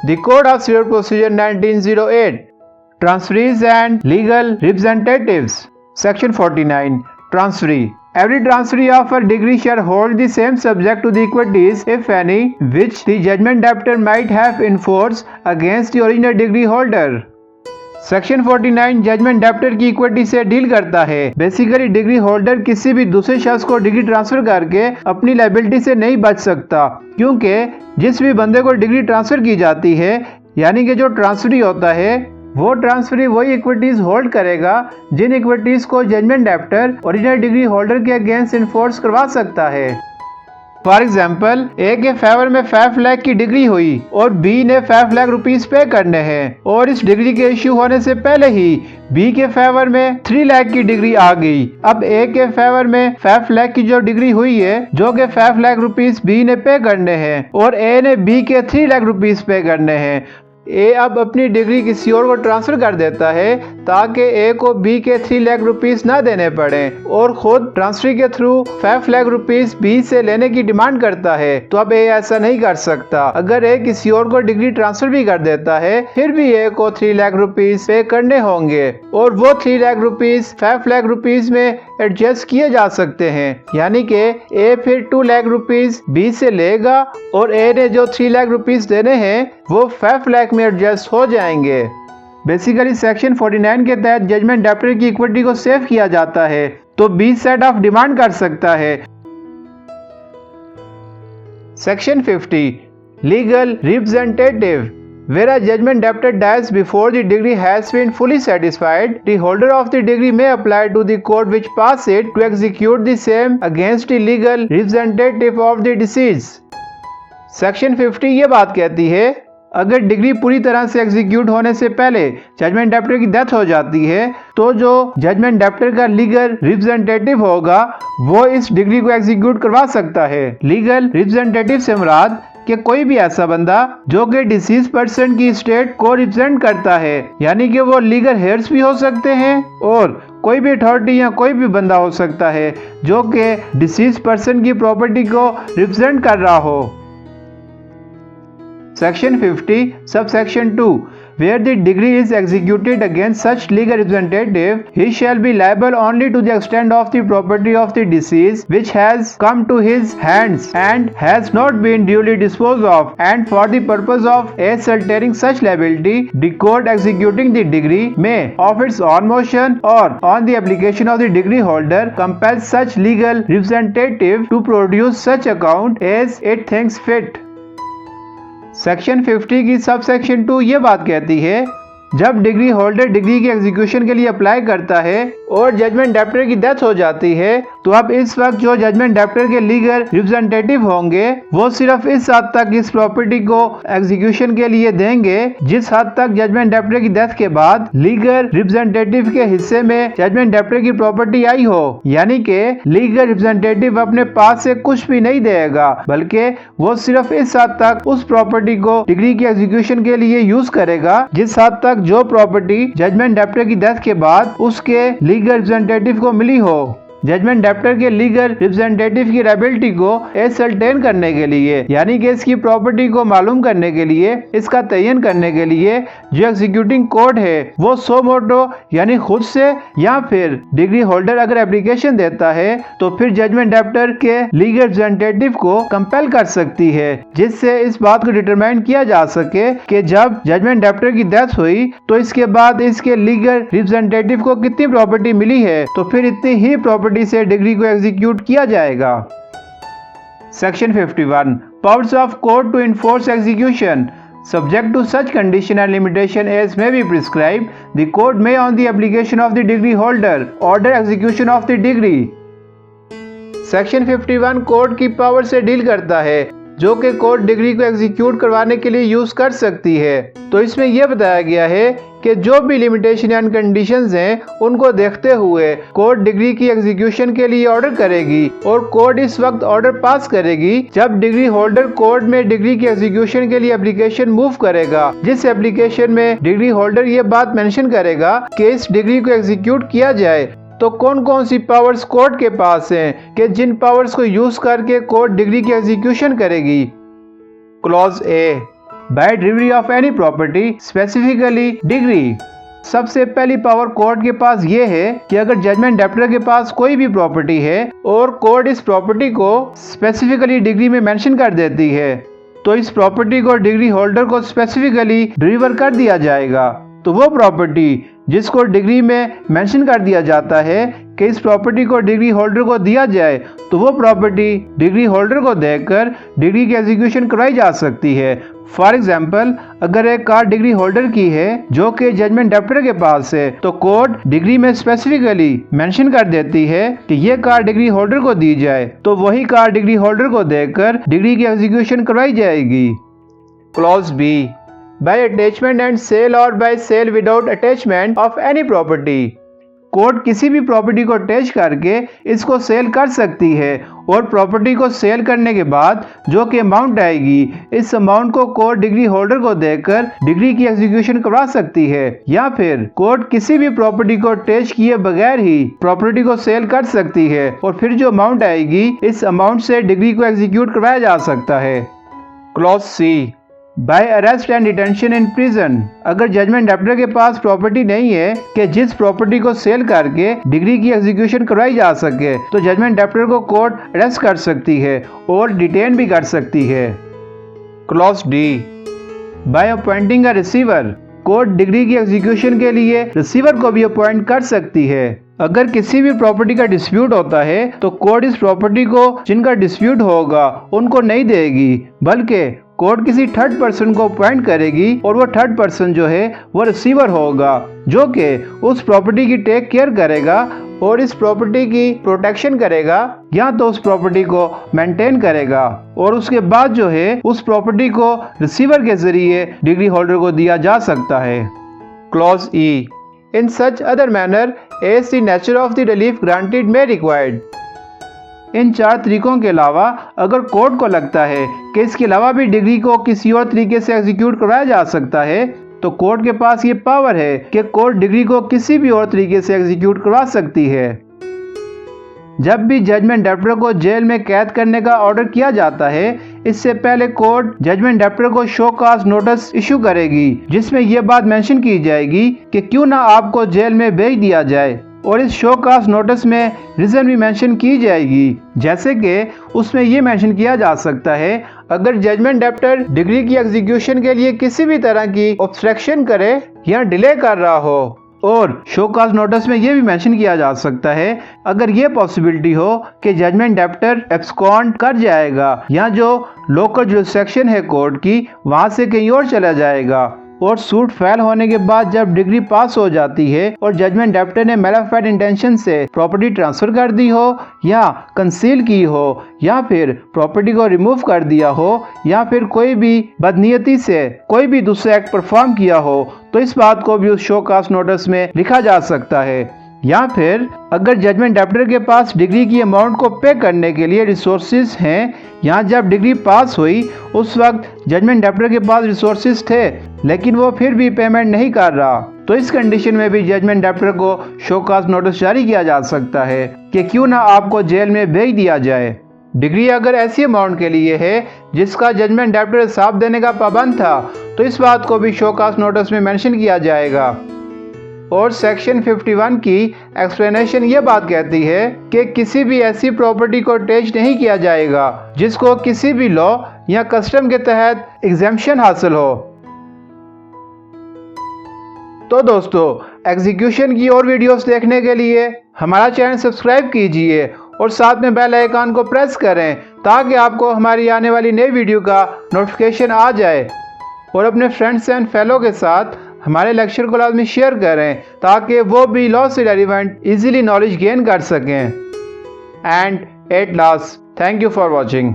The Code of Civil Procedure 1908. Transferees and Legal Representatives. Section 49. Transferee. Every transferee of a degree shall hold the same subject to the equities, if any, which the judgment debtor might have in force against the original degree holder. Section 49 judgment debtor की equity से deal करता है। Basically degree holder किसी भी दूसरे शख्स को degree transfer करके अपनी लायबिलिटी से नहीं बच सकता, क्योंकि जिस भी बंदे को डिग्री ट्रांसफर की जाती है, यानी कि जो ट्रांसफरी होता है, वो ट्रांसफरी वही इक्विटीज होल्ड करेगा जिन इक्विटीज को judgment debtor original degree holder के अगेंस्ट इन्फोर्स करवा सकता है। फॉर एग्जाम्पल, ए के फेवर में 5 लाख की डिग्री हुई और बी ने 5 लाख रुपीस पे करने हैं, और इस डिग्री के इश्यू होने से पहले ही बी के फेवर में 3 लाख की डिग्री आ गई। अब ए के फेवर में 5 लाख की जो डिग्री हुई है, जो कि 5 लाख रुपीस बी ने पे करने हैं, और ए ने बी के 3 लाख रुपीस पे करने हैं। ए अब अपनी डिग्री किसी और को ट्रांसफर कर देता है ताकि ए को बी के 3 लाख रुपीस ना देने पड़े, और खुद ट्रांसफर के थ्रू 5 लाख रुपीस बी से लेने की डिमांड करता है। तो अब ए ऐसा नहीं कर सकता। अगर ए किसी और को डिग्री ट्रांसफर भी कर देता है, फिर भी ए को 3 लाख रुपीस पे करने होंगे, और वो 3 लाख रुपीस 5 लाख रुपीस में एडजस्ट किए जा सकते हैं, यानी कि ए फिर 2 लाख रुपीस बी से लेगा और ए ने जो 3 लाख रुपीस देने हैं वो 5 लाख में एडजस्ट हो जाएंगे। बेसिकली सेक्शन 49 के तहत जजमेंट डेप्टर की इक्विटी को सेव किया जाता है, तो बी सेट ऑफ डिमांड कर सकता है। Section 50 legal representative. Where a judgment debtor dies before the degree has been fully satisfied, the holder of the degree may apply to the court which passed it to execute the same against the legal representative of the deceased. Section 50 ये बात कहती है, अगर degree पूरी तरह से execute होने से पहले जजमेंट डेप्टर की डेथ हो जाती है, तो जो जजमेंट डेप्टर का लीगल रिप्रेजेंटेटिव होगा वो इस डिग्री को एग्जीक्यूट करवा सकता है। लीगल रिप्रेजेंटेटिव से मुराद कि कोई भी ऐसा बंदा जो कि डिसीज पर्सन की स्टेट को रिप्रेजेंट करता है, यानी कि वो लीगल हेयर्स भी हो सकते हैं और कोई भी अथॉरिटी या कोई भी बंदा हो सकता है जो कि डिसीज पर्सन की प्रॉपर्टी को रिप्रेजेंट कर रहा हो। Section 50 subsection 2 Where the degree is executed against such legal representative, he shall be liable only to the extent of the property of the deceased which has come to his hands and has not been duly disposed of, and for the purpose of ascertaining such liability, the court executing the degree may, of its own motion or on the application of the degree holder, compel such legal representative to produce such account as it thinks fit. Section 50 की sub section 2 ये बात कहती है, जब degree holder degree के execution के लिए apply करता है और जजमेंट डेप्टर की डेथ हो जाती है, तो अब इस वक्त जो जजमेंट डेप्टर के लीगल रिप्रेजेंटेटिव होंगे वो सिर्फ इस हद तक इस प्रॉपर्टी को एग्जीक्यूशन के लिए देंगे जिस हद तक जजमेंट डेप्टर की डेथ के बाद लीगल रिप्रेजेंटेटिव के हिस्से में जजमेंट डेप्टर की प्रॉपर्टी आई हो, यानी कि लीगल रिप्रेजेंटेटिव अपने पास से कुछ भी नहीं देगा, बल्कि वो सिर्फ इस हद तक उस प्रॉपर्टी को डिग्री की एग्जीक्यूशन के लिए यूज करेगा जिस हद तक जो प्रॉपर्टी जजमेंट डेप्टर की डेथ के बाद उसके लीगल रिप्रेजेंटेटिव को मिली हो। जजमेंट डेप्टर के लीगल रिप्रेजेंटेटिव की लायबिलिटी को एसर्टेन करने के लिए, यानी कि इसकी प्रॉपर्टी को मालूम करने के लिए, इसका तयन करने के लिए जो एग्जीक्यूटिंग कोर्ट है वो सो मोटो यानी खुद से या फिर डिग्री होल्डर अगर एप्लीकेशन देता है तो फिर जजमेंट डेप्टर के लीगल रिप्रेजेंटेटिव को कंपेल कर सकती है, जिससे इस बात को डिटरमाइन किया जा सके कि जब जजमेंट डेप्टर की डेथ हुई तो इसके बाद इसके लीगल रिप्रेजेंटेटिव को कितनी प्रॉपर्टी मिली है, तो फिर इतनी ही प्रॉपर्टी से डिग्री को एग्जीक्यूट किया जाएगा। Section 51 powers of court to enforce execution. Subject to such condition and limitation as may be prescribed, the court may, on the application of the degree holder, order execution of the degree. Section 51 court की power से deal करता है जो कि court degree को execute करवाने के लिए यूज कर सकती है। तो इसमें यह बताया गया है कि जो भी लिमिटेशन एंड कंडीशंस हैं उनको देखते हुए कोर्ट डिग्री की एग्जीक्यूशन के लिए ऑर्डर करेगी, और कोर्ट इस वक्त ऑर्डर पास करेगी जब डिग्री होल्डर कोर्ट में डिग्री की एग्जीक्यूशन के लिए एप्लीकेशन मूव करेगा, जिस एप्लीकेशन में डिग्री होल्डर ये बात मेंशन करेगा कि इस डिग्री को एग्जीक्यूट किया जाए। तो कौन कौन सी पावर्स कोर्ट के पास हैं कि जिन पावर्स को यूज करके कोर्ट डिग्री की एग्जीक्यूशन करेगी। Clause A, by delivery of any property, specifically degree. सबसे पहली पावर कोर्ट के पास ये है कि अगर जजमेंट डेप्टर के पास कोई भी प्रॉपर्टी है और कोर्ट इस प्रॉपर्टी को स्पेसिफिकली डिग्री में मेंशन कर देती है, तो इस प्रॉपर्टी को डिग्री होल्डर को स्पेसिफिकली डिलीवर कर दिया जाएगा। तो वो प्रॉपर्टी जिसको डिग्री में मेंशन कर दिया जाता है कि इस प्रॉपर्टी को डिग्री होल्डर को दिया जाए, तो वो प्रॉपर्टी डिग्री होल्डर को देकर डिग्री की एग्जीक्यूशन करवाई जा सकती है। फॉर एग्जाम्पल, अगर एक कार डिग्री होल्डर की है जो कि जजमेंट डेप्टर के पास है, तो कोर्ट डिग्री में स्पेसिफिकली मेंशन कर देती है कि ये कार डिग्री होल्डर को दी जाए, तो वही कार डिग्री होल्डर को देकर डिग्री की एग्जीक्यूशन करवाई जाएगी। Clause B, by attachment and sale or by sale without attachment of any property. Court किसी भी प्रॉपर्टी को अटैच करके इसको सेल कर सकती है और प्रॉपर्टी को सेल करने के बाद जो कि अमाउंट आएगी, इस अमाउंट को कोर्ट डिग्री होल्डर को देकर डिग्री की एग्जीक्यूशन करवा सकती है, या फिर कोर्ट किसी भी प्रॉपर्टी को अटैच किए बगैर ही प्रॉपर्टी को सेल कर सकती है और फिर जो अमाउंट आएगी, इस अमाउंट से डिग्री को एग्जीक्यूट करवाया जा सकता है। Clause C, by arrest and detention in prison. अगर जजमेंट डेप्टर के पास प्रॉपर्टी नहीं है कि जिस प्रॉपर्टी को सेल करके डिग्री की एग्जीक्यूशन करवाई जा सके, तो जजमेंट डेप्टर को कोर्ट अरेस्ट कर सकती है और डिटेन भी कर सकती है। Clause D, by appointing a receiver. Court degree की एग्जीक्यूशन के लिए रिसीवर को भी अपॉइंट कर सकती है। अगर किसी भी प्रॉपर्टी का डिस्प्यूट होता है, तो कोर्ट इस प्रॉपर्टी को जिनका डिस्प्यूट होगा उनको नहीं देगी, बल्कि कोर्ट किसी थर्ड पर्सन को अपॉइंट करेगी और वो थर्ड पर्सन जो है वो रिसीवर होगा, जो कि उस प्रॉपर्टी की टेक केयर करेगा और इस प्रॉपर्टी की प्रोटेक्शन करेगा, या तो उस प्रॉपर्टी को मेंटेन करेगा और उसके बाद जो है उस प्रॉपर्टी को रिसीवर के जरिए डिग्री होल्डर को दिया जा सकता है। Clause E, in such other manner as the nature of the relief granted may required. इन चार तरीकों के अलावा अगर कोर्ट को लगता है कि इसके अलावा भी डिग्री को किसी और तरीके से एग्जीक्यूट करवाया जा सकता है, तो कोर्ट के पास ये पावर है कि कोर्ट डिग्री को किसी भी और तरीके से एग्जीक्यूट करवा सकती है। जब भी जजमेंट डेप्टर को जेल में कैद करने का ऑर्डर किया जाता है, इससे पहले कोर्ट जजमेंट डेप्टर को शो कॉज नोटिस इशू करेगी, जिसमें यह बात मेंशन की जाएगी कि क्यों ना आपको जेल में भेज दिया जाए, और इस शो कॉज नोटिस में रीजन भी मेंशन की जाएगी, जैसे कि उसमें ये मेंशन किया जा सकता है अगर जजमेंट डेप्टर डिग्री की एग्जीक्यूशन के लिए किसी भी तरह की ऑब्स्ट्रक्शन करे या डिले कर रहा हो, और शो कॉज नोटिस में ये भी मेंशन किया जा सकता है अगर ये पॉसिबिलिटी हो कि जजमेंट डेप्टर एब्सकॉन्ड कर जाएगा या जो लोकल जुरिसडिक्शन है कोर्ट की वहां से कहीं और चला जाएगा, और सूट फेल होने के बाद जब डिग्री पास हो जाती है और जजमेंट डेप्टर ने मैलाफाइड इंटेंशन से प्रॉपर्टी ट्रांसफर कर दी हो या कंसील की हो या फिर प्रॉपर्टी को रिमूव कर दिया हो या फिर कोई भी बदनीयती से कोई भी दूसरा एक्ट परफॉर्म किया हो, तो इस बात को भी उस शो कॉज नोटिस में लिखा जा सकता है। या फिर अगर जजमेंट डेप्टर के पास डिग्री की अमाउंट को पे करने के लिए रिसोर्सेज हैं, या जब डिग्री पास हुई उस वक्त जजमेंट डेप्टर के पास रिसोर्सेज थे लेकिन वो फिर भी पेमेंट नहीं कर रहा, तो इस कंडीशन में भी जजमेंट डेप्टर को शो कॉज नोटिस जारी किया जा सकता है कि क्यों ना आपको जेल में भेज दिया जाए। डिग्री अगर ऐसी अमाउंट के लिए है जिसका जजमेंट डेप्टर हिसाब देने का पाबंद था, तो इस बात को भी शो कॉज नोटिस में मेंशन किया जाएगा। और सेक्शन 51 की एक्सप्लेनेशन ये बात कहती है कि किसी भी ऐसी प्रॉपर्टी को अटैच नहीं किया जाएगा जिसको किसी भी लॉ या कस्टम के तहत एग्जेम्पशन हासिल हो। तो दोस्तों, एग्जीक्यूशन की और वीडियोस देखने के लिए हमारा चैनल सब्सक्राइब कीजिए और साथ में बेल आइकन को प्रेस करें ताकि आपको हमारी आने वाली नई वीडियो का नोटिफिकेशन आ जाए, और अपने फ्रेंड्स एंड फेलो के साथ हमारे लेक्चर को लाजमी शेयर करें ताकि वो भी लॉ से रेलिवेंट इजीली नॉलेज गेन कर सकें। And at last, thank you for watching.